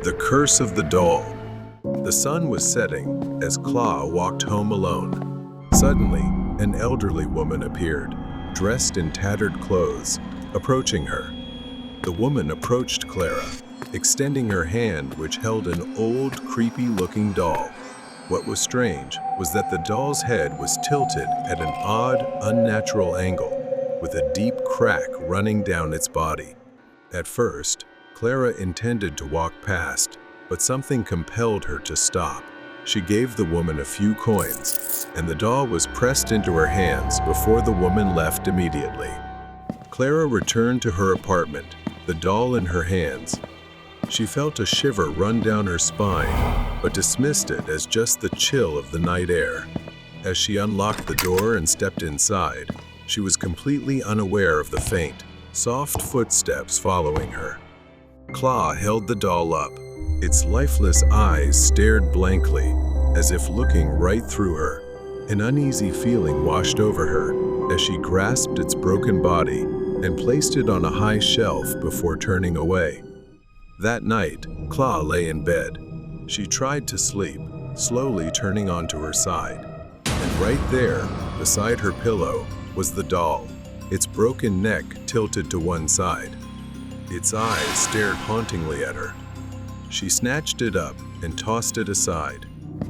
The Curse of the Doll. The sun was setting as Claw walked home alone. Suddenly, an elderly woman appeared, dressed in tattered clothes, approaching her. The woman approached Clara, extending her hand which held an old, creepy-looking doll. What was strange was that the doll's head was tilted at an odd, unnatural angle, with a deep crack running down its body. At first, Clara intended to walk past, but something compelled her to stop. She gave the woman a few coins, and the doll was pressed into her hands before the woman left immediately. Clara returned to her apartment, the doll in her hands. She felt a shiver run down her spine, but dismissed it as just the chill of the night air. As she unlocked the door and stepped inside, she was completely unaware of the faint, soft footsteps following her. Claw held the doll up. Its lifeless eyes stared blankly, as if looking right through her. An uneasy feeling washed over her as she grasped its broken body and placed it on a high shelf before turning away. That night, Claw lay in bed. She tried to sleep, slowly turning onto her side. And right there, beside her pillow, was the doll, its broken neck tilted to one side. Its eyes stared hauntingly at her. She snatched it up and tossed it aside.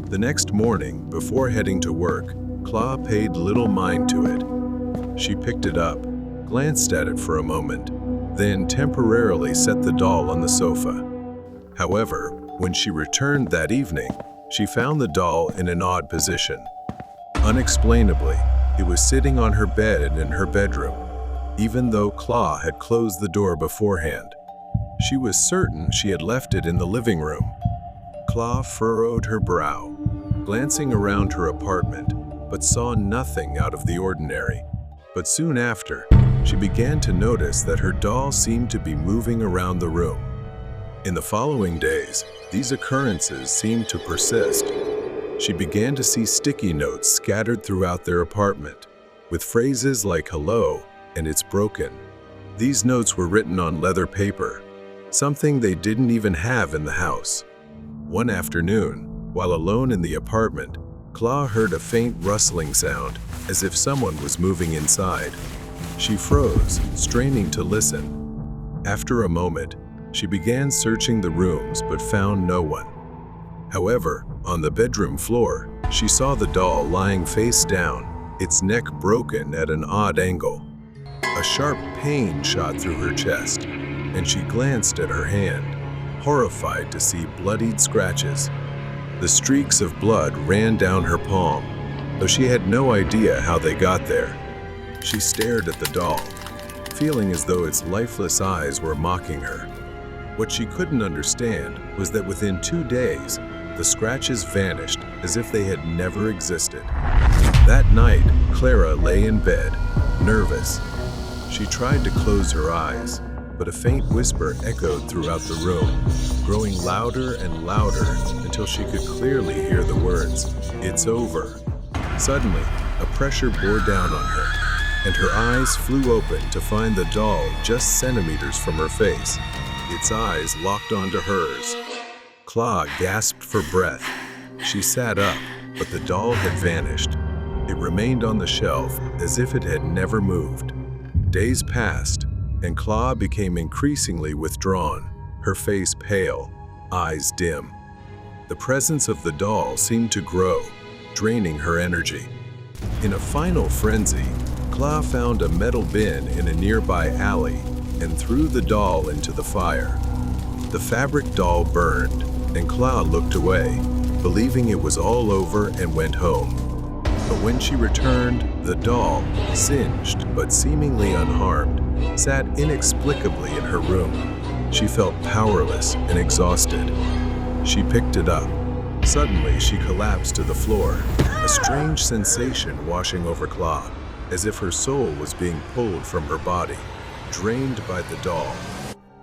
The next morning, before heading to work, Claw paid little mind to it. She picked it up, glanced at it for a moment, then temporarily set the doll on the sofa. However, when she returned that evening, she found the doll in an odd position. Unexplainably, it was sitting on her bed in her bedroom, even though Claw had closed the door beforehand. She was certain she had left it in the living room. Claw furrowed her brow, glancing around her apartment, but saw nothing out of the ordinary. But soon after, she began to notice that her doll seemed to be moving around the room. In the following days, these occurrences seemed to persist. She began to see sticky notes scattered throughout their apartment, with phrases like "hello" and "it's broken." These notes were written on leather paper, something they didn't even have in the house. One afternoon, while alone in the apartment, Claw heard a faint rustling sound, as if someone was moving inside. She froze, straining to listen. After a moment, she began searching the rooms but found no one. However, on the bedroom floor, she saw the doll lying face down, its neck broken at an odd angle. A sharp pain shot through her chest, and she glanced at her hand, horrified to see bloodied scratches. The streaks of blood ran down her palm, though she had no idea how they got there. She stared at the doll, feeling as though its lifeless eyes were mocking her. What she couldn't understand was that within 2 days, the scratches vanished as if they had never existed. That night, Clara lay in bed, nervous. She tried to close her eyes, but a faint whisper echoed throughout the room, growing louder and louder until she could clearly hear the words, "It's over." Suddenly, a pressure bore down on her, and her eyes flew open to find the doll just centimeters from her face. Its eyes locked onto hers. Claw gasped for breath. She sat up, but the doll had vanished. It remained on the shelf as if it had never moved. Days passed, and Claw became increasingly withdrawn, her face pale, eyes dim. The presence of the doll seemed to grow, draining her energy. In a final frenzy, Claw found a metal bin in a nearby alley and threw the doll into the fire. The fabric doll burned, and Claw looked away, believing it was all over, and went home. But when she returned, the doll, singed but seemingly unharmed, sat inexplicably in her room. She felt powerless and exhausted. She picked it up. Suddenly, she collapsed to the floor, a strange sensation washing over Claw, as if her soul was being pulled from her body, drained by the doll.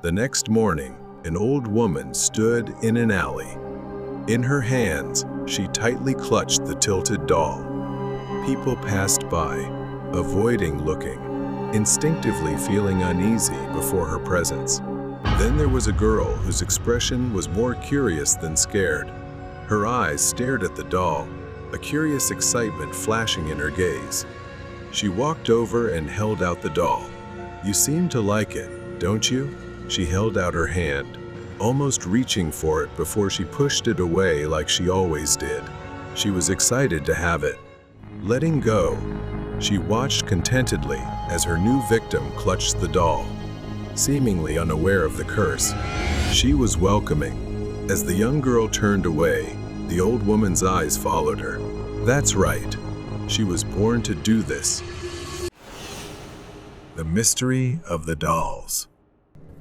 The next morning, an old woman stood in an alley. In her hands, she tightly clutched the tilted doll. People passed by, avoiding looking, instinctively feeling uneasy before her presence. Then there was a girl whose expression was more curious than scared. Her eyes stared at the doll, a curious excitement flashing in her gaze. She walked over and held out the doll. "You seem to like it, don't you?" She held out her hand, almost reaching for it before she pushed it away like she always did. She was excited to have it. Letting go, she watched contentedly as her new victim clutched the doll, seemingly unaware of the curse. She was welcoming. As the young girl turned away, the old woman's eyes followed her. That's right. She was born to do this. The mystery of the dolls.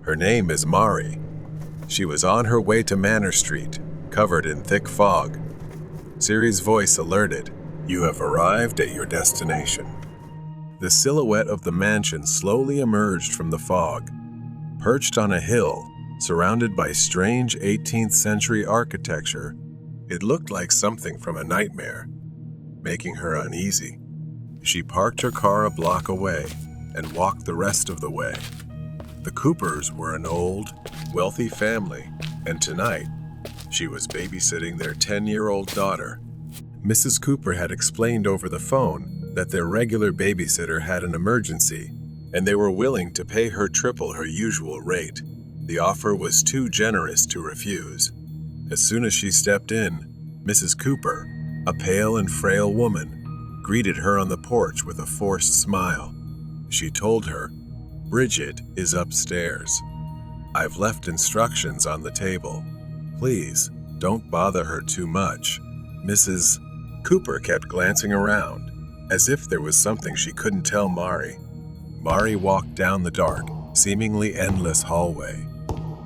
Her name is Mari. She was on her way to Manor Street, covered in thick fog. Siri's voice alerted, "You have arrived at your destination." The silhouette of the mansion slowly emerged from the fog. Perched on a hill, surrounded by strange 18th century architecture, it looked like something from a nightmare, making her uneasy. She parked her car a block away and walked the rest of the way. The Coopers were an old, wealthy family, and tonight, she was babysitting their 10-year-old daughter. Mrs. Cooper had explained over the phone that their regular babysitter had an emergency, and they were willing to pay her triple her usual rate. The offer was too generous to refuse. As soon as she stepped in, Mrs. Cooper, a pale and frail woman, greeted her on the porch with a forced smile. She told her, "Bridget is upstairs. I've left instructions on the table. Please, don't bother her too much." Mrs. Cooper kept glancing around, as if there was something she couldn't tell Mari. Mari walked down the dark, seemingly endless hallway.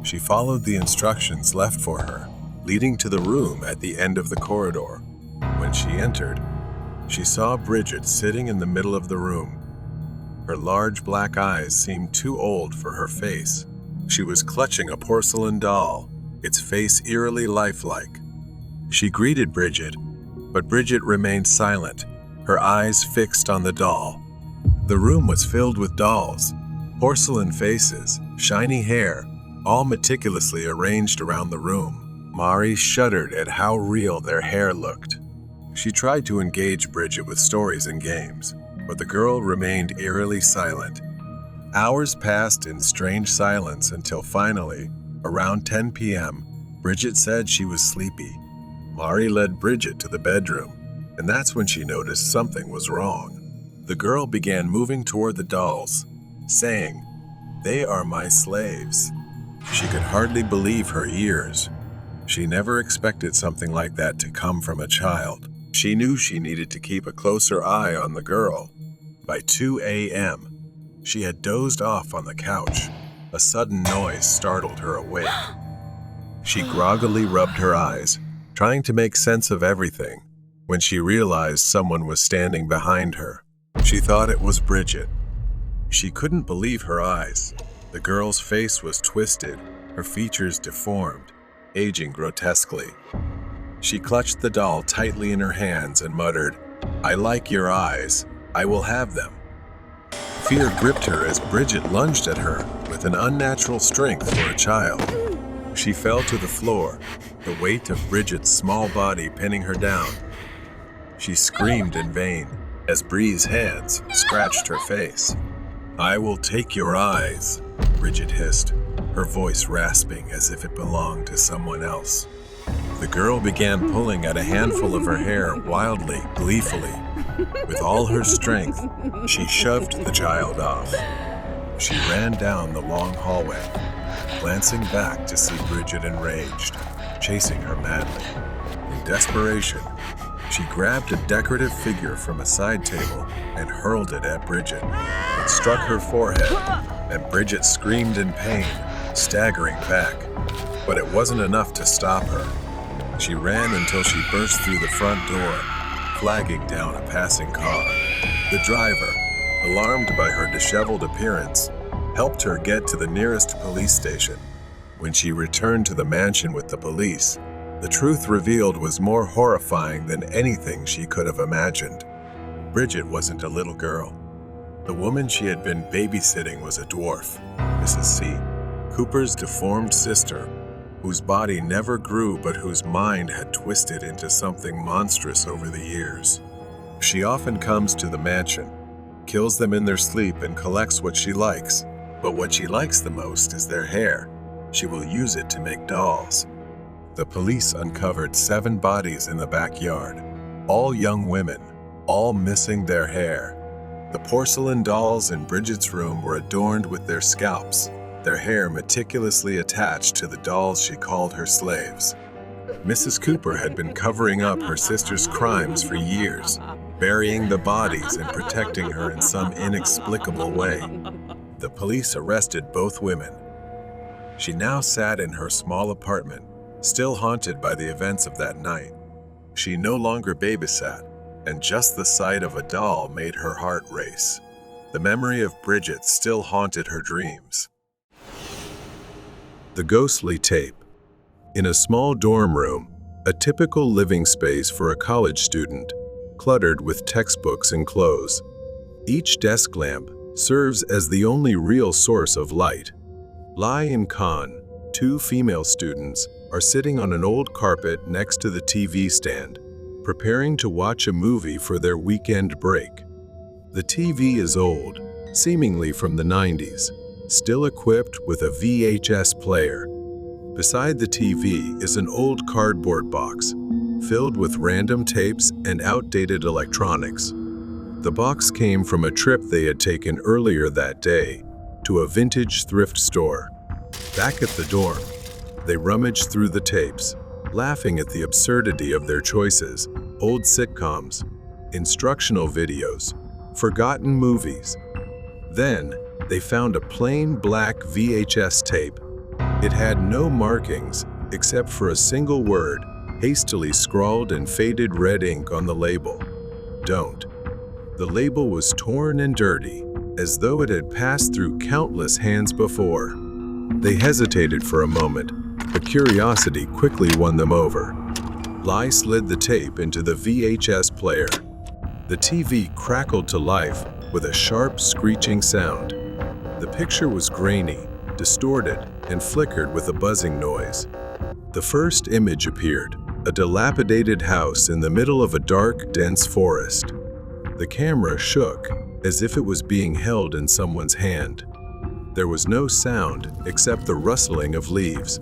She followed the instructions left for her, leading to the room at the end of the corridor. When she entered, she saw Bridget sitting in the middle of the room. Her large black eyes seemed too old for her face. She was clutching a porcelain doll, its face eerily lifelike. She greeted Bridget, but Bridget remained silent, her eyes fixed on the doll. The room was filled with dolls, porcelain faces, shiny hair, all meticulously arranged around the room. Mari shuddered at how real their hair looked. She tried to engage Bridget with stories and games, but the girl remained eerily silent. Hours passed in strange silence until finally, around 10 p.m., Bridget said she was sleepy. Mari led Bridget to the bedroom, and that's when she noticed something was wrong. The girl began moving toward the dolls, saying, "They are my slaves." She could hardly believe her ears. She never expected something like that to come from a child. She knew she needed to keep a closer eye on the girl. By 2 a.m., she had dozed off on the couch. A sudden noise startled her awake. She groggily rubbed her eyes, trying to make sense of everything, when she realized someone was standing behind her. She thought it was Bridget. She couldn't believe her eyes. The girl's face was twisted, her features deformed, aging grotesquely. She clutched the doll tightly in her hands and muttered, "I like your eyes. I will have them." Fear gripped her as Bridget lunged at her with an unnatural strength for a child. She fell to the floor, the weight of Bridget's small body pinning her down. She screamed in vain as Bree's hands scratched her face. "I will take your eyes," Bridget hissed, her voice rasping as if it belonged to someone else. The girl began pulling at a handful of her hair wildly, gleefully. With all her strength, she shoved the child off. She ran down the long hallway, glancing back to see Bridget enraged, chasing her madly. In desperation, she grabbed a decorative figure from a side table and hurled it at Bridget. It struck her forehead, and Bridget screamed in pain, staggering back. But it wasn't enough to stop her. She ran until she burst through the front door, flagging down a passing car. The driver, alarmed by her disheveled appearance, helped her get to the nearest police station. When she returned to the mansion with the police, the truth revealed was more horrifying than anything she could have imagined. Bridget wasn't a little girl. The woman she had been babysitting was a dwarf, Mrs. C. Cooper's deformed sister, whose body never grew but whose mind had twisted into something monstrous over the years. She often comes to the mansion, kills them in their sleep, and collects what she likes. But what she likes the most is their hair. She will use it to make dolls. The police uncovered 7 bodies in the backyard, all young women, all missing their hair. The porcelain dolls in Bridget's room were adorned with their scalps, their hair meticulously attached to the dolls she called her slaves. Mrs. Cooper had been covering up her sister's crimes for years, burying the bodies and protecting her in some inexplicable way. The police arrested both women. She now sat in her small apartment, still haunted by the events of that night. She no longer babysat, and just the sight of a doll made her heart race. The memory of Bridget still haunted her dreams. The ghostly tape. In a small dorm room, a typical living space for a college student, cluttered with textbooks and clothes. Each desk lamp serves as the only real source of light. Lai and Khan, 2 female students, are sitting on an old carpet next to the TV stand, preparing to watch a movie for their weekend break. The TV is old, seemingly from the 90s, still equipped with a VHS player. Beside the TV is an old cardboard box, filled with random tapes and outdated electronics. The box came from a trip they had taken earlier that day to a vintage thrift store. Back at the dorm, they rummaged through the tapes, laughing at the absurdity of their choices: old sitcoms, instructional videos, forgotten movies. Then, they found a plain black VHS tape. It had no markings except for a single word, hastily scrawled in faded red ink on the label: "Don't." The label was torn and dirty, as though it had passed through countless hands before. They hesitated for a moment, but curiosity quickly won them over. Lai slid the tape into the VHS player. The TV crackled to life with a sharp, screeching sound. The picture was grainy, distorted, and flickered with a buzzing noise. The first image appeared: a dilapidated house in the middle of a dark, dense forest. The camera shook, as if it was being held in someone's hand. There was no sound except the rustling of leaves.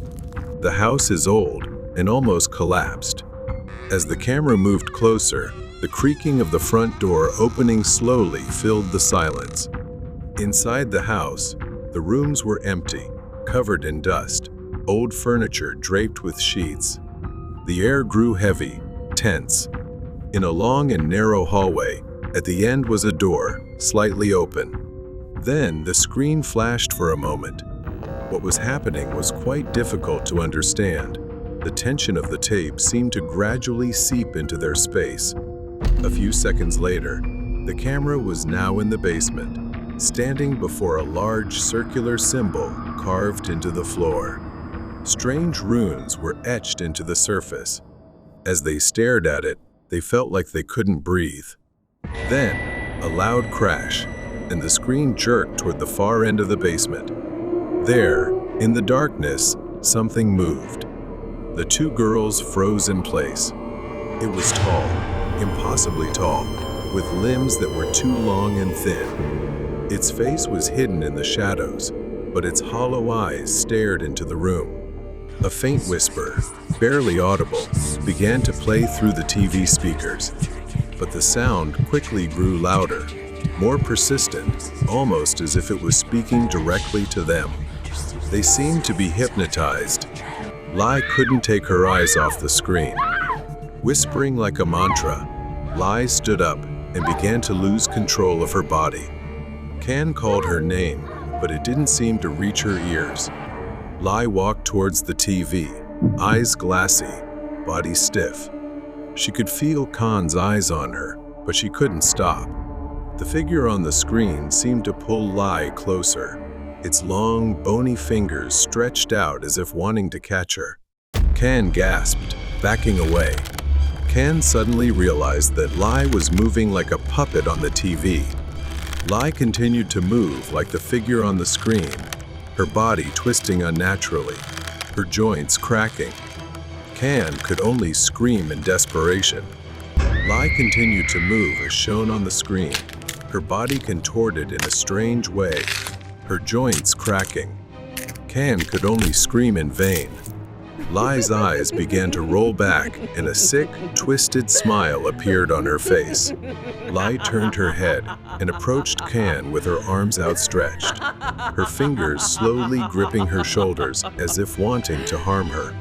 The house is old and almost collapsed. As the camera moved closer, the creaking of the front door opening slowly filled the silence. Inside the house, the rooms were empty, covered in dust, old furniture draped with sheets. The air grew heavy, tense. In a long and narrow hallway, at the end was a door, slightly open. Then the screen flashed for a moment. What was happening was quite difficult to understand. The tension of the tape seemed to gradually seep into their space. A few seconds later, the camera was now in the basement, standing before a large circular symbol carved into the floor. Strange runes were etched into the surface. As they stared at it, they felt like they couldn't breathe. Then, a loud crash, and the screen jerked toward the far end of the basement. There, in the darkness, something moved. The 2 girls froze in place. It was tall, impossibly tall, with limbs that were too long and thin. Its face was hidden in the shadows, but its hollow eyes stared into the room. A faint whisper, barely audible, began to play through the TV speakers. But the sound quickly grew louder, more persistent, almost as if it was speaking directly to them. They seemed to be hypnotized. Lai couldn't take her eyes off the screen. Whispering like a mantra, Lai stood up and began to lose control of her body. Kan called her name, but it didn't seem to reach her ears. Lai walked towards the TV, eyes glassy, body stiff. She could feel Khan's eyes on her, but she couldn't stop. The figure on the screen seemed to pull Lai closer, its long, bony fingers stretched out as if wanting to catch her. Kan gasped, backing away. Kan suddenly realized that Lai was moving like a puppet on the TV. Lai continued to move like the figure on the screen, her body twisting unnaturally, her joints cracking. Can could only scream in desperation. Lai continued to move as shown on the screen, her body contorted in a strange way, her joints cracking. Can could only scream in vain. Lai's eyes began to roll back and a sick, twisted smile appeared on her face. Lai turned her head and approached Can with her arms outstretched, her fingers slowly gripping her shoulders as if wanting to harm her.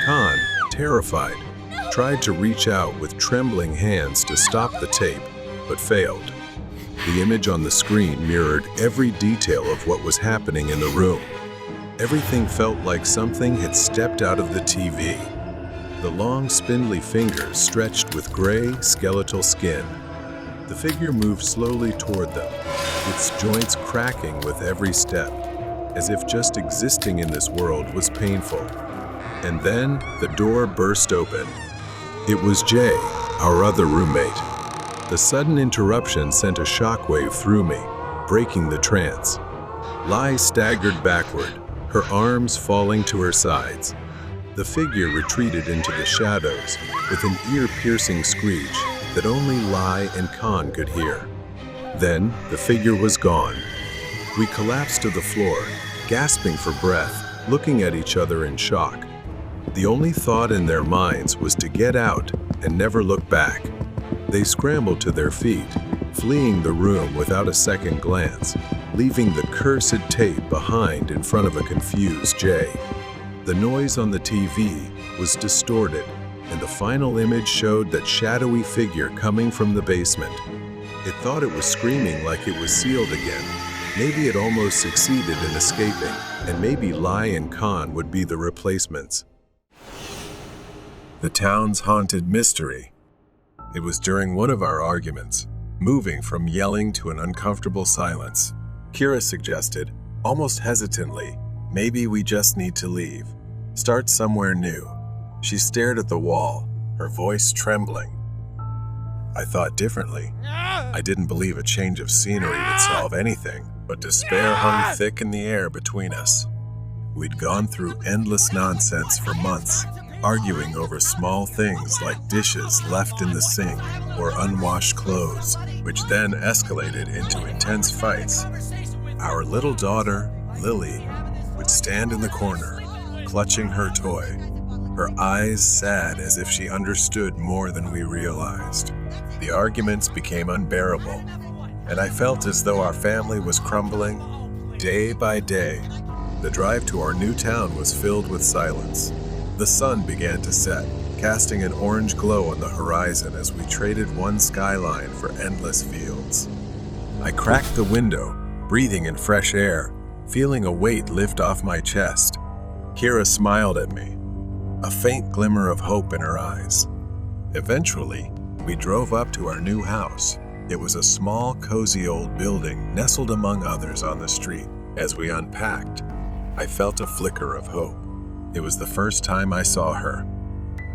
Can, terrified, tried to reach out with trembling hands to stop the tape, but failed. The image on the screen mirrored every detail of what was happening in the room. Everything felt like something had stepped out of the TV. The long, spindly fingers stretched with gray, skeletal skin. The figure moved slowly toward them, its joints cracking with every step, as if just existing in this world was painful. And then the door burst open. It was Jay, our other roommate. The sudden interruption sent a shockwave through me, breaking the trance. Lai staggered backward, her arms falling to her sides. The figure retreated into the shadows with an ear-piercing screech that only Lai and Khan could hear. Then the figure was gone. We collapsed to the floor, gasping for breath, looking at each other in shock. The only thought in their minds was to get out and never look back. They scrambled to their feet, fleeing the room without a second glance, leaving the cursed tape behind in front of a confused Jay. The noise on the TV was distorted, and the final image showed that shadowy figure coming from the basement. It thought it was screaming like it was sealed again. Maybe it almost succeeded in escaping, and maybe Lai and Khan would be the replacements. The town's haunted mystery. It was during one of our arguments, moving from yelling to an uncomfortable silence. Kira suggested, almost hesitantly, maybe we just need to leave. Start somewhere new. She stared at the wall, her voice trembling. I thought differently. I didn't believe a change of scenery would solve anything, but despair hung thick in the air between us. We'd gone through endless nonsense for months, arguing over small things like dishes left in the sink or unwashed clothes, which then escalated into intense fights. Our little daughter, Lily, would stand in the corner, clutching her toy, her eyes sad as if she understood more than we realized. The arguments became unbearable, and I felt as though our family was crumbling day by day. The drive to our new town was filled with silence. The sun began to set, casting an orange glow on the horizon as we traded one skyline for endless fields. I cracked the window, breathing in fresh air, feeling a weight lift off my chest. Kira smiled at me, a faint glimmer of hope in her eyes. Eventually, we drove up to our new house. It was a small, cozy old building nestled among others on the street. As we unpacked, I felt a flicker of hope. It was the first time I saw her.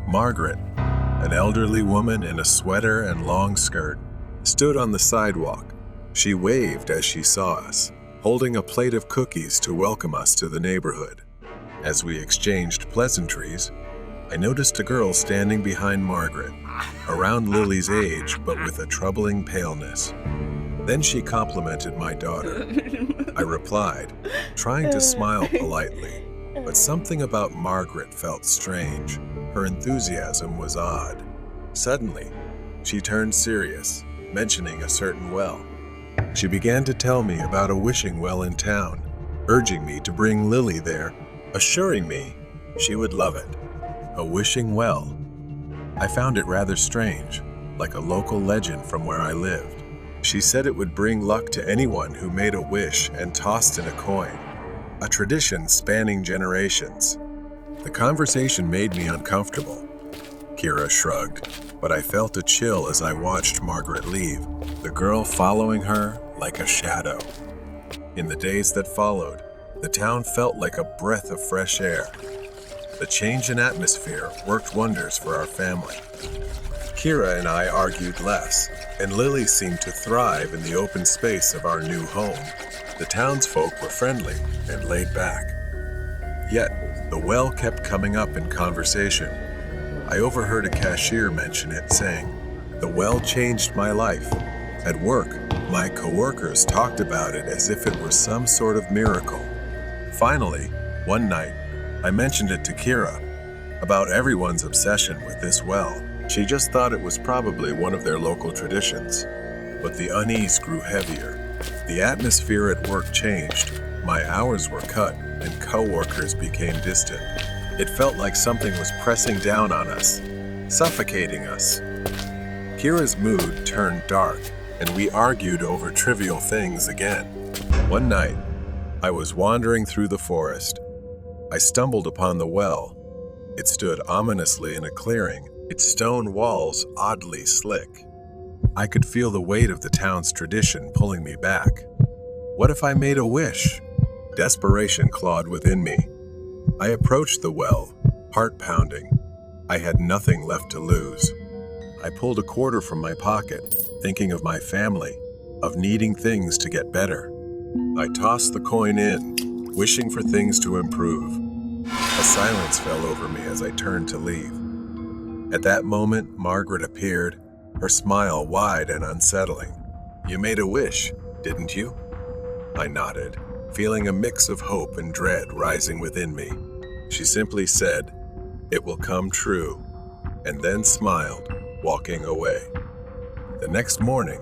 Margaret, an elderly woman in a sweater and long skirt, stood on the sidewalk. She waved as she saw us, holding a plate of cookies to welcome us to the neighborhood. As we exchanged pleasantries, I noticed a girl standing behind Margaret, around Lily's age but with a troubling paleness. Then she complimented my daughter. I replied, trying to smile politely, but something about Margaret felt strange. Her enthusiasm was odd. Suddenly, she turned serious, mentioning a certain well. She began to tell me about a wishing well in town, urging me to bring Lily there, assuring me she would love it. A wishing well. I found it rather strange, like a local legend from where I lived. She said it would bring luck to anyone who made a wish and tossed in a coin, a tradition spanning generations. The conversation made me uncomfortable. Kira shrugged, but I felt a chill as I watched Margaret leave, the girl following her like a shadow. In the days that followed, the town felt like a breath of fresh air. The change in atmosphere worked wonders for our family. Kira and I argued less, and Lily seemed to thrive in the open space of our new home. The townsfolk were friendly and laid back. Yet, the well kept coming up in conversation. I overheard a cashier mention it, saying, "The well changed my life." At work, my coworkers talked about it as if it were some sort of miracle. Finally, one night, I mentioned it to Kira about everyone's obsession with this well. She just thought it was probably one of their local traditions. But the unease grew heavier. The atmosphere at work changed. My hours were cut, and coworkers became distant. It felt like something was pressing down on us, suffocating us. Kira's mood turned dark, and we argued over trivial things again. One night, I was wandering through the forest. I stumbled upon the well. It stood ominously in a clearing, its stone walls oddly slick. I could feel the weight of the town's tradition pulling me back. What if I made a wish? Desperation clawed within me. I approached the well, heart pounding. I had nothing left to lose. I pulled a quarter from my pocket, thinking of my family, of needing things to get better. I tossed the coin in, wishing for things to improve. A silence fell over me as I turned to leave. At that moment, Margaret appeared, her smile wide and unsettling. "You made a wish, didn't you?" I nodded, feeling a mix of hope and dread rising within me. She simply said, "It will come true," and then smiled, walking away. The next morning,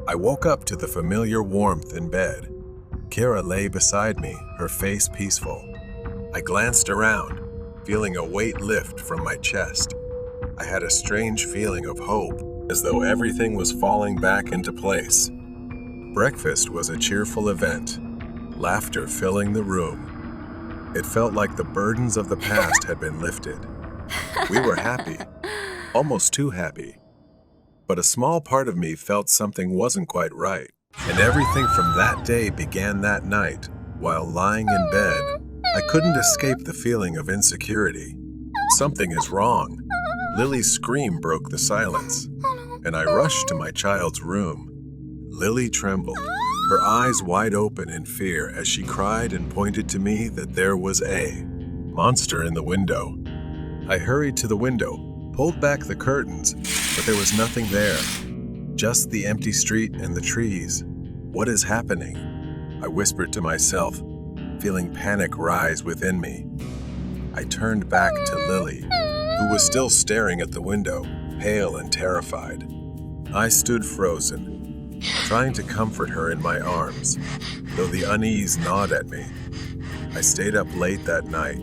I woke up to the familiar warmth in bed. Kira lay beside me, her face peaceful. I glanced around, feeling a weight lift from my chest. I had a strange feeling of hope, as though everything was falling back into place. Breakfast was a cheerful event, laughter filling the room. It felt like the burdens of the past had been lifted. We were happy, almost too happy. But a small part of me felt something wasn't quite right. And everything from that day began that night. While lying in bed, I couldn't escape the feeling of insecurity. Something is wrong. Lily's scream broke the silence, and I rushed to my child's room. Lily trembled, her eyes wide open in fear as she cried and pointed to me that there was a monster in the window. I hurried to the window, pulled back the curtains, but there was nothing there. Just the empty street and the trees. What is happening? I whispered to myself, feeling panic rise within me. I turned back to Lily, who was still staring at the window, pale and terrified. I stood frozen, trying to comfort her in my arms, though the unease gnawed at me. I stayed up late that night,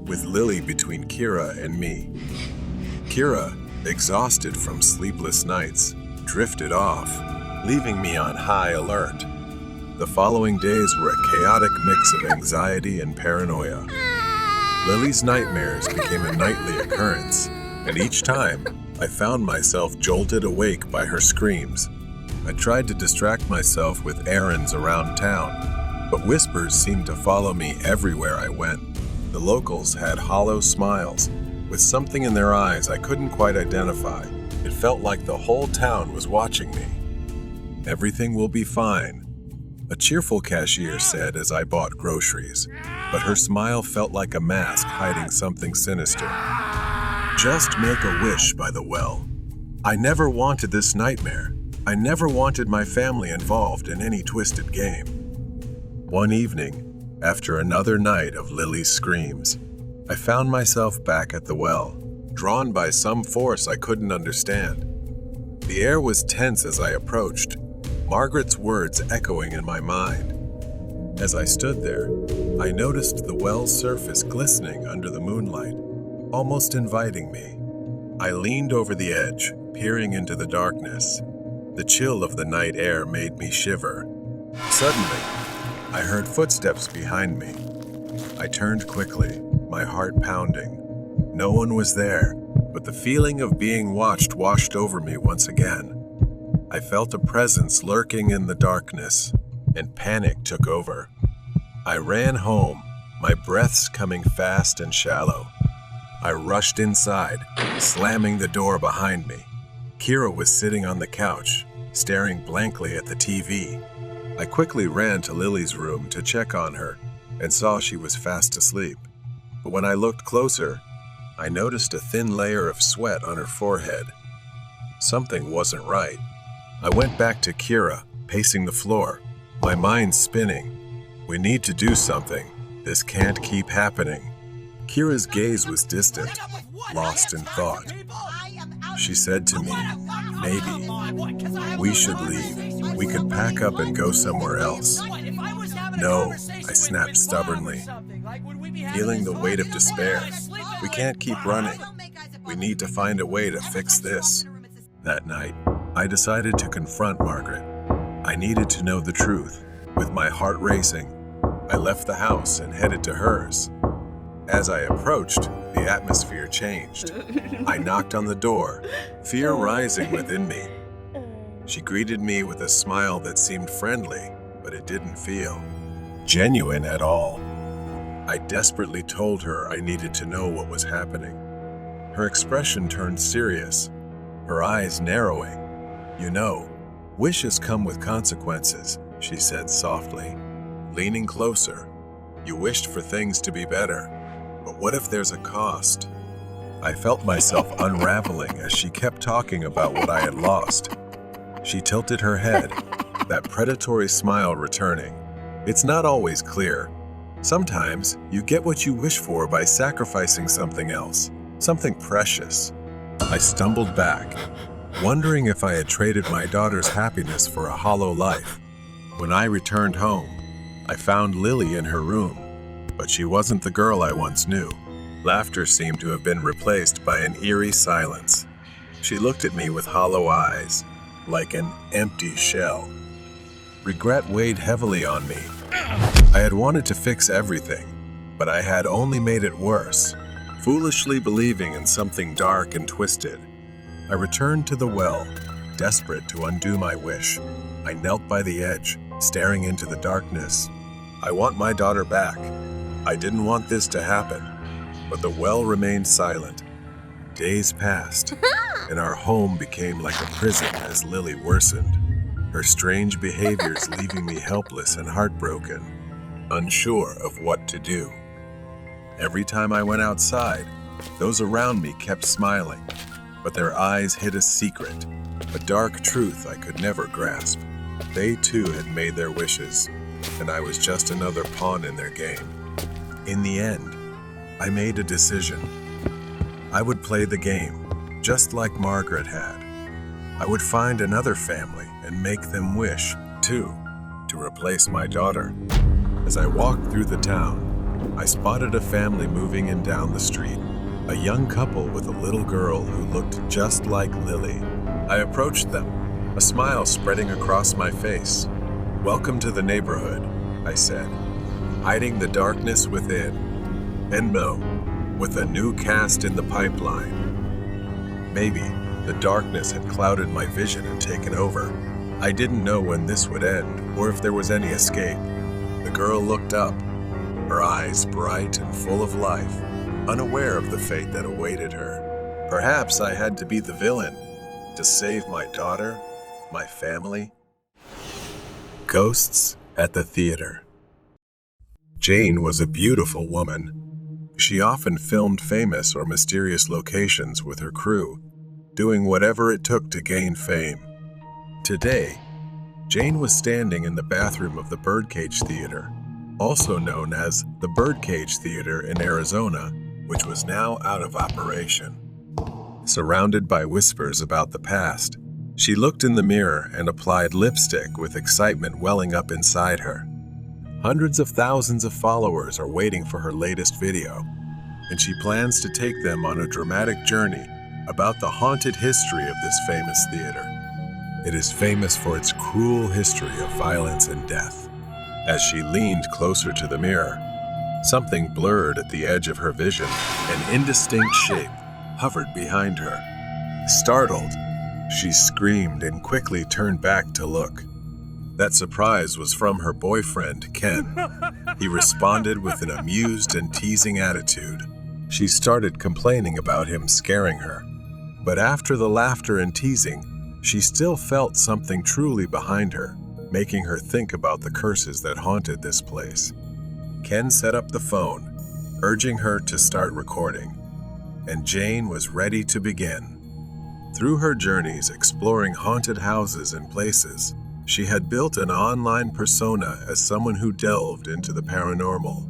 with Lily between Kira and me. Kira, exhausted from sleepless nights, drifted off, leaving me on high alert. The following days were a chaotic mix of anxiety and paranoia. Lily's nightmares became a nightly occurrence, and each time, I found myself jolted awake by her screams. I tried to distract myself with errands around town, but whispers seemed to follow me everywhere I went. The locals had hollow smiles, with something in their eyes I couldn't quite identify. It felt like the whole town was watching me. "Everything will be fine," a cheerful cashier said as I bought groceries, but her smile felt like a mask hiding something sinister. "Just make a wish by the well." I never wanted this nightmare. I never wanted my family involved in any twisted game. One evening, after another night of Lily's screams, I found myself back at the well, drawn by some force I couldn't understand. The air was tense as I approached, Margaret's words echoing in my mind. As I stood there, I noticed the well's surface glistening under the moonlight, almost inviting me. I leaned over the edge, peering into the darkness. The chill of the night air made me shiver. Suddenly, I heard footsteps behind me. I turned quickly, my heart pounding. No one was there, but the feeling of being watched washed over me once again. I felt a presence lurking in the darkness, and panic took over. I ran home, my breaths coming fast and shallow. I rushed inside, slamming the door behind me. Kira was sitting on the couch, staring blankly at the TV. I quickly ran to Lily's room to check on her and saw she was fast asleep. But when I looked closer, I noticed a thin layer of sweat on her forehead. Something wasn't right. I went back to Kira, pacing the floor, my mind spinning. We need to do something. This can't keep happening. Kira's gaze was distant, lost in thought. She said to me, "Maybe we should leave. We could pack up and go somewhere else." "No," I snapped stubbornly, feeling the weight of despair. "We can't keep running. We need to find a way to fix this." That night, I decided to confront Margaret. I needed to know the truth. With my heart racing, I left the house and headed to hers. As I approached, the atmosphere changed. I knocked on the door, fear rising within me. She greeted me with a smile that seemed friendly, but it didn't feel genuine at all. I desperately told her I needed to know what was happening. Her expression turned serious, her eyes narrowing. "You know, wishes come with consequences," she said softly. Leaning closer, "You wished for things to be better, but what if there's a cost?" I felt myself unraveling as she kept talking about what I had lost. She tilted her head, that predatory smile returning. "It's not always clear. Sometimes you get what you wish for by sacrificing something else, something precious." I stumbled back, wondering if I had traded my daughter's happiness for a hollow life. When I returned home, I found Lily in her room, but she wasn't the girl I once knew. Laughter seemed to have been replaced by an eerie silence. She looked at me with hollow eyes, like an empty shell. Regret weighed heavily on me. I had wanted to fix everything, but I had only made it worse, foolishly believing in something dark and twisted. I returned to the well, desperate to undo my wish. I knelt by the edge, staring into the darkness. "I want my daughter back. I didn't want this to happen." But the well remained silent. Days passed, and our home became like a prison as Lily worsened, her strange behaviors leaving me helpless and heartbroken, unsure of what to do. Every time I went outside, those around me kept smiling, but their eyes hid a secret, a dark truth I could never grasp. They too had made their wishes, and I was just another pawn in their game. In the end, I made a decision. I would play the game, just like Margaret had. I would find another family and make them wish, too, to replace my daughter. As I walked through the town, I spotted a family moving in down the street, a young couple with a little girl who looked just like Lily. I approached them, a smile spreading across my face. "Welcome to the neighborhood," I said, hiding the darkness within. And no, with a new cast in the pipeline. Maybe the darkness had clouded my vision and taken over. I didn't know when this would end or if there was any escape. The girl looked up, her eyes bright and full of life, unaware of the fate that awaited her. Perhaps I had to be the villain, to save my daughter, my family. Ghosts at the theater. Jane was a beautiful woman. She often filmed famous or mysterious locations with her crew, doing whatever it took to gain fame. Today, Jane was standing in the bathroom of the Birdcage Theater, also known as the Birdcage Theater in Arizona, which was now out of operation. Surrounded by whispers about the past, she looked in the mirror and applied lipstick with excitement welling up inside her. Hundreds of thousands of followers are waiting for her latest video, and she plans to take them on a dramatic journey about the haunted history of this famous theater. It is famous for its cruel history of violence and death. As she leaned closer to the mirror, something blurred at the edge of her vision. An indistinct shape hovered behind her. Startled, she screamed and quickly turned back to look. That surprise was from her boyfriend, Ken. He responded with an amused and teasing attitude. She started complaining about him scaring her. But after the laughter and teasing, she still felt something truly behind her. making her think about the curses that haunted this place. Ken set up the phone, urging her to start recording, and Jane was ready to begin. Through her journeys exploring haunted houses and places, she had built an online persona as someone who delved into the paranormal.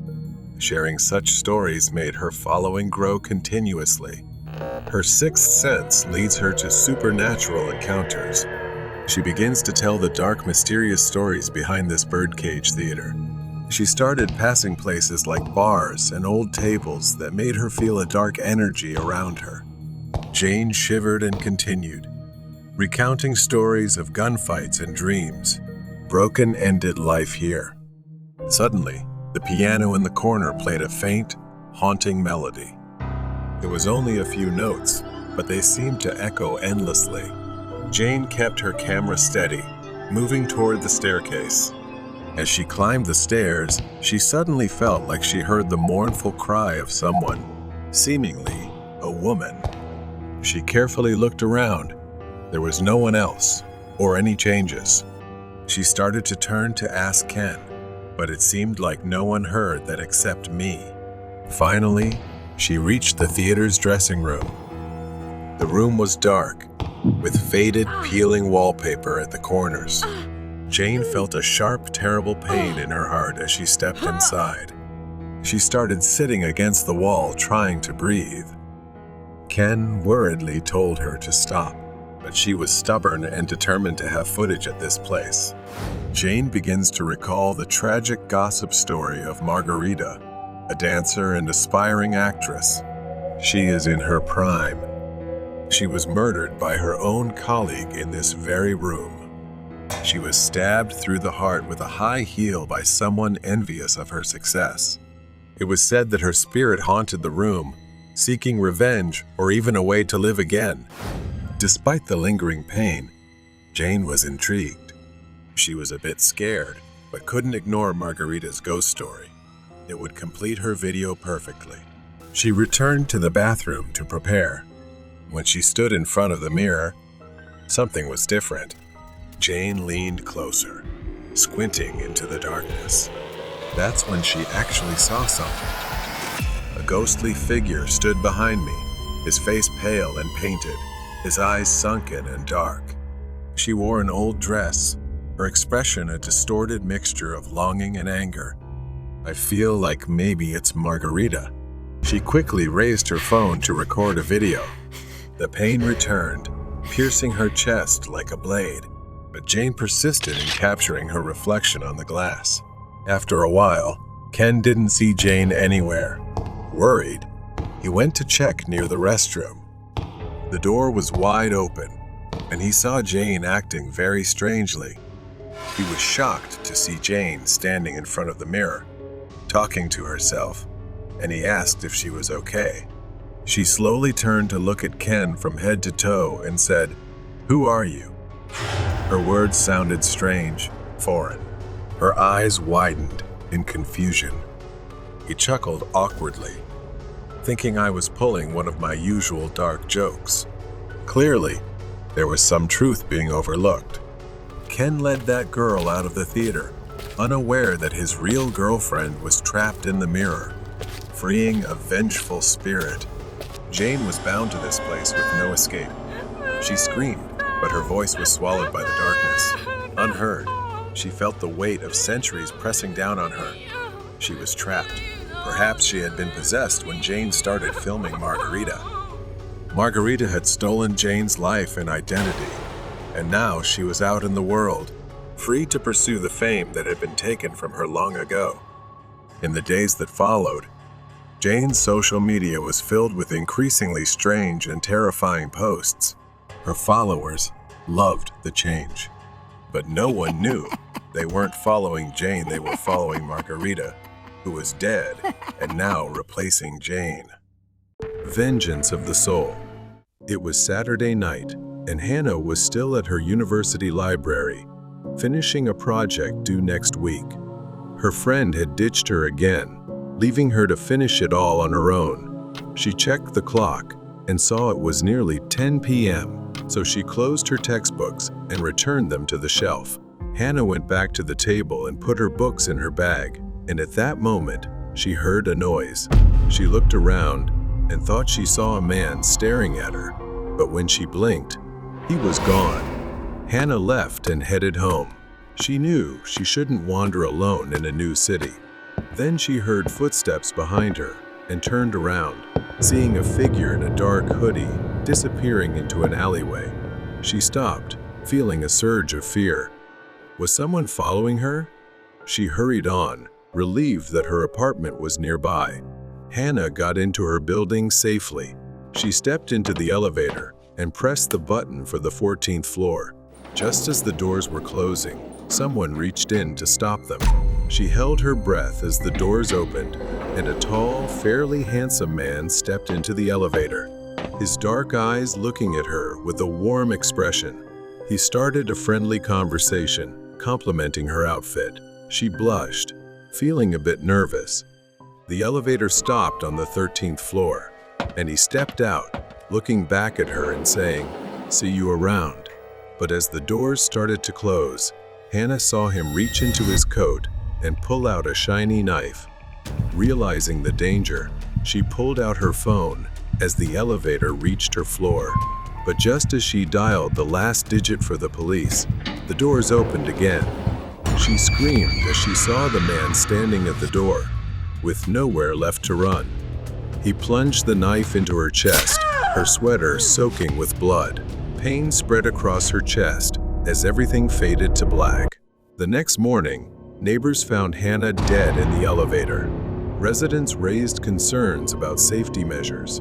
Sharing such stories made her following grow continuously. Her sixth sense leads her to supernatural encounters. She begins to tell the dark, mysterious stories behind this birdcage theater. She started passing places like bars and old tables that made her feel a dark energy around her. Jane shivered and continued, recounting stories of gunfights and dreams. Broken ended life here. Suddenly, the piano in the corner played a faint, haunting melody. It was only a few notes, but they seemed to echo endlessly. Jane kept her camera steady, moving toward the staircase. As she climbed the stairs, she suddenly felt like she heard the mournful cry of someone, seemingly a woman. She carefully looked around. There was no one else, or any changes. She started to turn to ask Ken, but it seemed like no one heard that except me. Finally, she reached the theater's dressing room. The room was dark, with faded, peeling wallpaper at the corners. Jane felt a sharp, terrible pain in her heart as she stepped inside. She started sitting against the wall, trying to breathe. Ken worriedly told her to stop, but she was stubborn and determined to have footage at this place. Jane begins to recall the tragic gossip story of Margarita, a dancer and aspiring actress. She is in her prime. She was murdered by her own colleague in this very room. She was stabbed through the heart with a high heel by someone envious of her success. It was said that her spirit haunted the room, seeking revenge or even a way to live again. Despite the lingering pain, Jane was intrigued. She was a bit scared, but couldn't ignore Margarita's ghost story. It would complete her video perfectly. She returned to the bathroom to prepare. When she stood in front of the mirror, something was different. Jane leaned closer, squinting into the darkness. That's when she actually saw something. A ghostly figure stood behind me, his face pale and painted, his eyes sunken and dark. She wore an old dress, her expression a distorted mixture of longing and anger. I feel like maybe it's Margarita. She quickly raised her phone to record a video. The pain returned, piercing her chest like a blade, but Jane persisted in capturing her reflection on the glass. After a while, Ken didn't see Jane anywhere. Worried, he went to check near the restroom. The door was wide open, and he saw Jane acting very strangely. He was shocked to see Jane standing in front of the mirror, talking to herself, and he asked if she was okay. She slowly turned to look at Ken from head to toe and said, "Who are you?" Her words sounded strange, foreign. Her eyes widened in confusion. He chuckled awkwardly, thinking I was pulling one of my usual dark jokes. Clearly, there was some truth being overlooked. Ken led that girl out of the theater, unaware that his real girlfriend was trapped in the mirror, freeing a vengeful spirit. Jane was bound to this place with no escape. She screamed, but her voice was swallowed by the darkness. Unheard, she felt the weight of centuries pressing down on her. She was trapped. Perhaps she had been possessed when Jane started filming Margarita. Margarita had stolen Jane's life and identity, and now she was out in the world, free to pursue the fame that had been taken from her long ago. In the days that followed, Jane's social media was filled with increasingly strange and terrifying posts. Her followers loved the change, but no one knew they weren't following Jane, they were following Margarita, who was dead and now replacing Jane. Vengeance of the Soul. It was Saturday night, and Hannah was still at her university library, finishing a project due next week. Her friend had ditched her again, leaving her to finish it all on her own. She checked the clock and saw it was nearly 10 p.m., so she closed her textbooks and returned them to the shelf. Hannah went back to the table and put her books in her bag, and at that moment, she heard a noise. She looked around and thought she saw a man staring at her, but when she blinked, he was gone. Hannah left and headed home. She knew she shouldn't wander alone in a new city. Then she heard footsteps behind her and turned around, seeing a figure in a dark hoodie disappearing into an alleyway. She stopped, feeling a surge of fear. Was someone following her? She hurried on, relieved that her apartment was nearby. Hannah got into her building safely. She stepped into the elevator and pressed the button for the 14th floor. Just as the doors were closing, someone reached in to stop them. She held her breath as the doors opened, and a tall, fairly handsome man stepped into the elevator, his dark eyes looking at her with a warm expression. He started a friendly conversation, complimenting her outfit. She blushed, feeling a bit nervous. The elevator stopped on the 13th floor, and he stepped out, looking back at her and saying, "See you around." But as the doors started to close, Hannah saw him reach into his coat and pull out a shiny knife. Realizing the danger, she pulled out her phone as the elevator reached her floor. But just as she dialed the last digit for the police, the doors opened again. She screamed as she saw the man standing at the door, with nowhere left to run. He plunged the knife into her chest, her sweater soaking with blood. Pain spread across her chest as everything faded to black. The next morning, neighbors found Hannah dead in the elevator. Residents raised concerns about safety measures.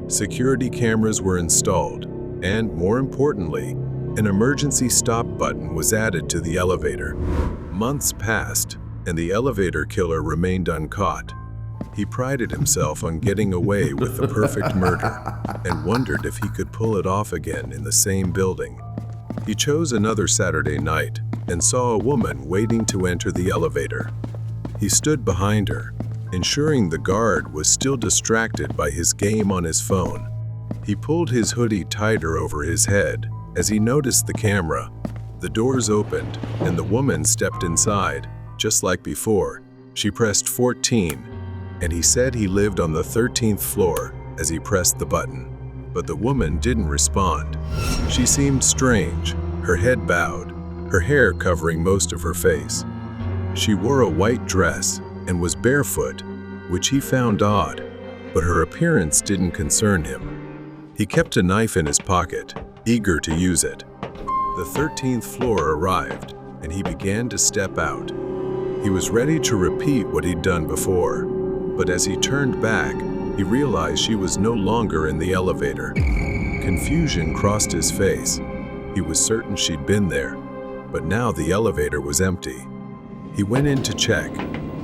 Security cameras were installed, and more importantly, an emergency stop button was added to the elevator. Months passed, and the elevator killer remained uncaught. He prided himself on getting away with the perfect murder and wondered if he could pull it off again in the same building. He chose another Saturday night and saw a woman waiting to enter the elevator. He stood behind her, ensuring the guard was still distracted by his game on his phone. He pulled his hoodie tighter over his head as he noticed the camera. The doors opened, and the woman stepped inside. Just like before, she pressed 14, and he said he lived on the 13th floor as he pressed the button. But the woman didn't respond. She seemed strange, her head bowed, her hair covering most of her face. She wore a white dress and was barefoot, which he found odd, but her appearance didn't concern him. He kept a knife in his pocket, eager to use it. The 13th floor arrived, and he began to step out. He was ready to repeat what he'd done before, but as he turned back, he realized she was no longer in the elevator. Confusion crossed his face. He was certain she'd been there, but now the elevator was empty. He went in to check.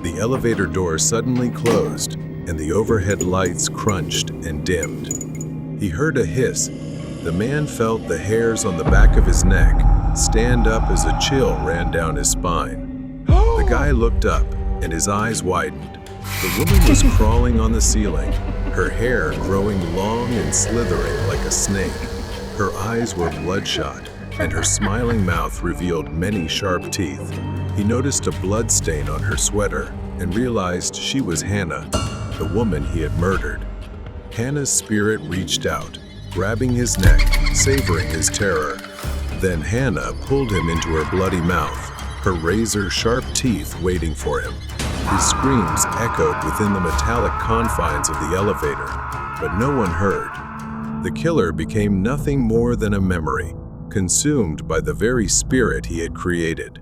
The elevator door suddenly closed, and the overhead lights crunched and dimmed. He heard a hiss. The man felt the hairs on the back of his neck stand up as a chill ran down his spine. The guy looked up, and his eyes widened. The woman was crawling on the ceiling, her hair growing long and slithering like a snake. Her eyes were bloodshot, and her smiling mouth revealed many sharp teeth. He noticed a blood stain on her sweater and realized she was Hannah, the woman he had murdered. Hannah's spirit reached out, grabbing his neck, savoring his terror. Then Hannah pulled him into her bloody mouth, her razor-sharp teeth waiting for him. His screams echoed within the metallic confines of the elevator, but no one heard. The killer became nothing more than a memory, consumed by the very spirit he had created.